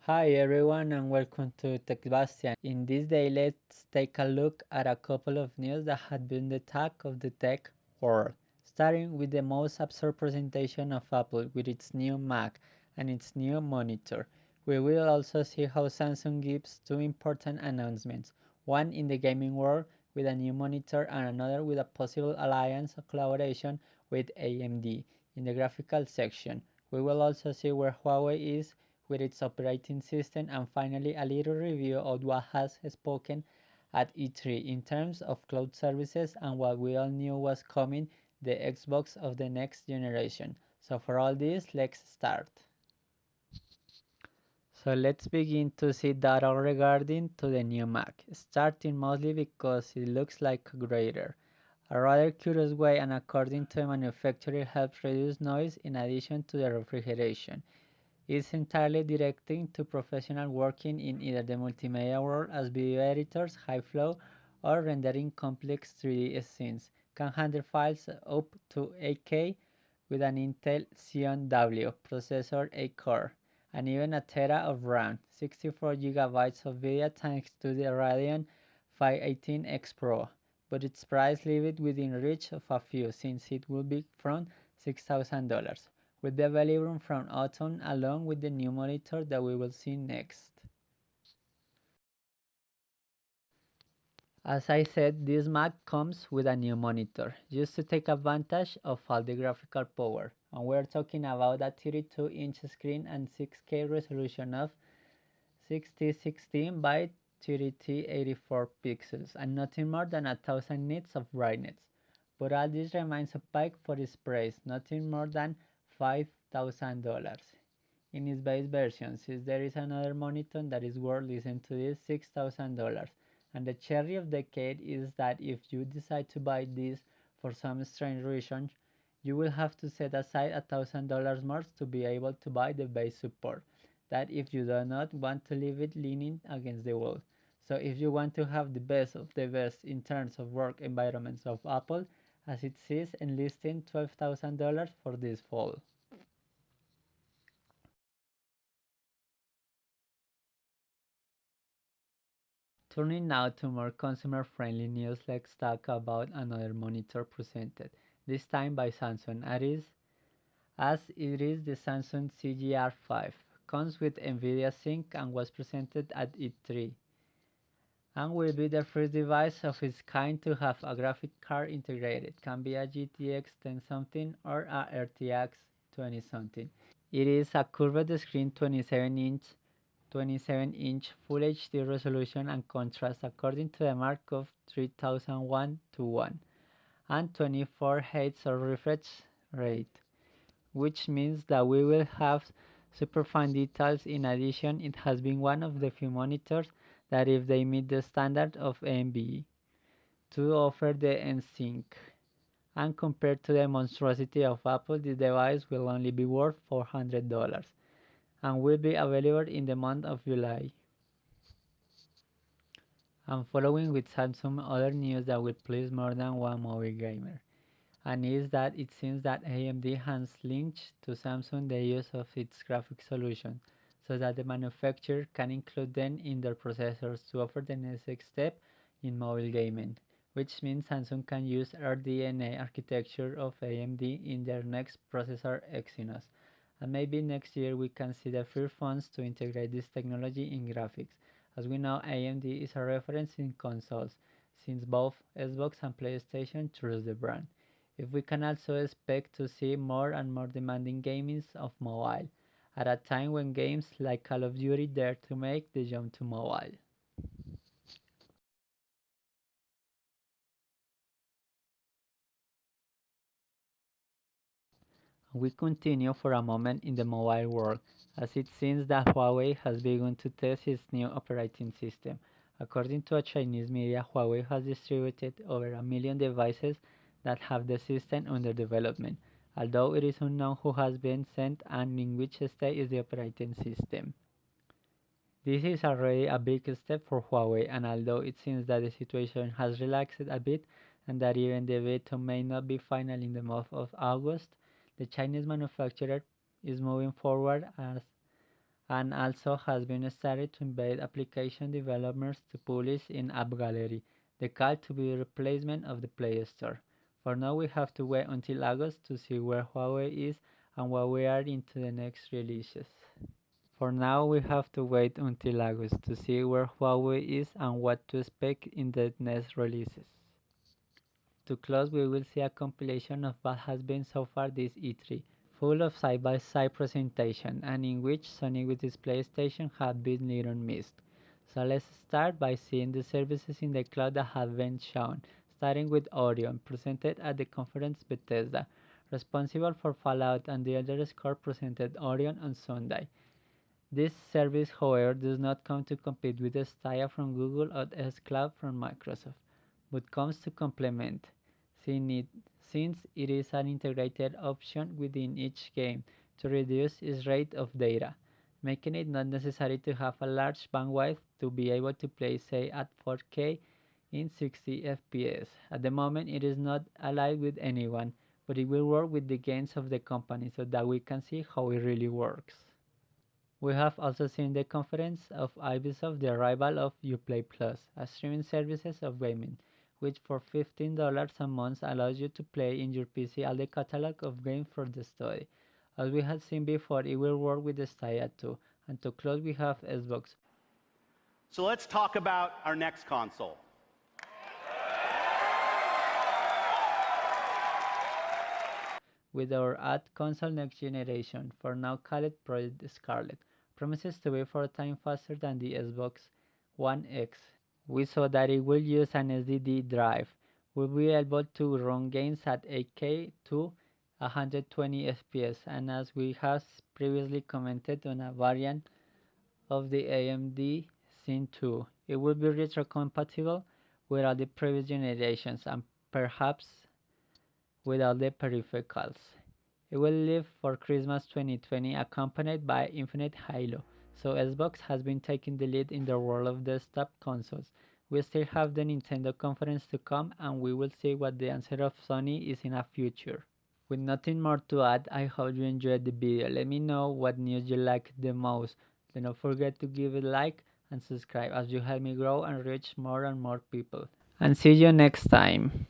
Hi everyone and welcome to TechBastian. In this day, let's take a look at a couple of news that had been the talk of the tech world, starting with the most absurd presentation of Apple with its new Mac and its new monitor. We will also see how Samsung gives two important announcements, one in the gaming world with a new monitor and another with a possible alliance or collaboration with AMD. In the graphical section, we will also see where Huawei is with its operating system, and finally a little review of what has spoken at E3 in terms of cloud services and what we all knew was coming, the Xbox of the next generation. So for all this, let's start. So let's begin to see data regarding to the new Mac, starting mostly because it looks like greater. A rather curious way and according to the manufacturer helps reduce noise in addition to the refrigeration. It's entirely directed to professionals working in either the multimedia world as video editors, high flow, or rendering complex 3D scenes. Can handle files up to 8K with an Intel Xeon W processor, 8 core, and even a tera of RAM, 64 gigabytes of video thanks to the Radeon 518X Pro. But its price leaves it within reach of a few, since it will be from $6,000 will be available from autumn along with the new monitor that we will see next. As I said, this Mac comes with a new monitor, just to take advantage of all the graphical power. And we're talking about a 32-inch screen and 6K resolution of 6016 by 3084 pixels and nothing more than 1000 nits of brightness. But all this remains opaque for its price, nothing more than $5,000. In its base version, since there is another monitor that is worth listening to this $6,000. And the cherry of the cake is that if you decide to buy this for some strange reason, you will have to set aside $1,000 more to be able to buy the base support. That if you do not want to leave it leaning against the wall. So if you want to have the best of the best in terms of work environments of Apple, as it says enlisting $12,000 for this fall. Turning now to more consumer-friendly news, let's talk about another monitor presented, this time by Samsung, as it is the Samsung CGR5. Comes with NVIDIA Sync and was presented at E3, and will be the first device of its kind to have a graphic card integrated. Can be a GTX 10 something or a RTX 20 something. It is a curved screen 27-inch Full HD resolution and contrast according to the mark of 3001 to 1 and 24 Hz of refresh rate, which means that we will have super fine details. In addition, it has been one of the few monitors that if they meet the standard of AMD to offer the NSYNC. And compared to the monstrosity of Apple, this device will only be worth $400 and will be available in the month of July. And following with Samsung, other news that will please more than one mobile gamer, and is that it seems that AMD has linked to Samsung the use of its graphic solution, so that the manufacturer can include them in their processors to offer the next step in mobile gaming, which means Samsung can use RDNA architecture of AMD in their next processor Exynos. And maybe next year we can see the first phones to integrate this technology in graphics. As we know, AMD is a reference in consoles, since both Xbox and PlayStation trust the brand. If we can also expect to see more and more demanding gaming of mobile, at a time when games like Call of Duty dare to make the jump to mobile. We continue for a moment in the mobile world, as it seems that Huawei has begun to test its new operating system. According to a Chinese media, Huawei has distributed over 1 million devices that have the system under development, although it is unknown who has been sent and in which state is the operating system. This is already a big step for Huawei, and although it seems that the situation has relaxed a bit and that even the veto may not be final in the month of August, the Chinese manufacturer is moving forward and also has been started to invite application developers to publish in App Gallery, the call to be replacement of the Play Store. For now, we have to wait until August to see where Huawei is and what we are into the next releases. For now, we have to wait until August to see where Huawei is and what to expect in the next releases. To close, we will see a compilation of what has been so far this E3, full of side-by-side presentation, and in which Sony with its PlayStation had been little missed. So let's start by seeing the services in the cloud that have been shown, starting with Orion, presented at the conference Bethesda, responsible for Fallout, and the Elder Scrolls presented Orion on Sunday. This service, however, does not come to compete with Stadia from Google or xCloud from Microsoft, but comes to complement, since it is an integrated option within each game to reduce its rate of data, making it not necessary to have a large bandwidth to be able to play, say, at 4K in 60 FPS. At the moment, it is not allied with anyone, but it will work with the gains of the company so that we can see how it really works. We have also seen the conference of Ubisoft the arrival of Uplay Plus, a streaming services of gaming, which for $15 a month allows you to play in your PC all the catalog of games for the study. As we had seen before, it will work with the Stadia too. And to close, we have Xbox. So let's talk about our next console. With our ad console next generation, for now called Project Scarlet, promises to be 4 times faster than the Xbox One X. We saw that it will use an SSD drive, will be able to run games at 8K to 120 FPS, and as we have previously commented on a variant of the AMD Zen 2, it will be retrocompatible with all the previous generations and perhaps with all the peripherals. It will leave for Christmas 2020 accompanied by Infinite Halo, so Xbox has been taking the lead in the world of desktop consoles. We still have the Nintendo conference to come and we will see what the answer of Sony is in a future. With nothing more to add, I hope you enjoyed the video. Let me know what news you like the most. Do not forget to give it a like and subscribe as you help me grow and reach more and more people. And see you next time.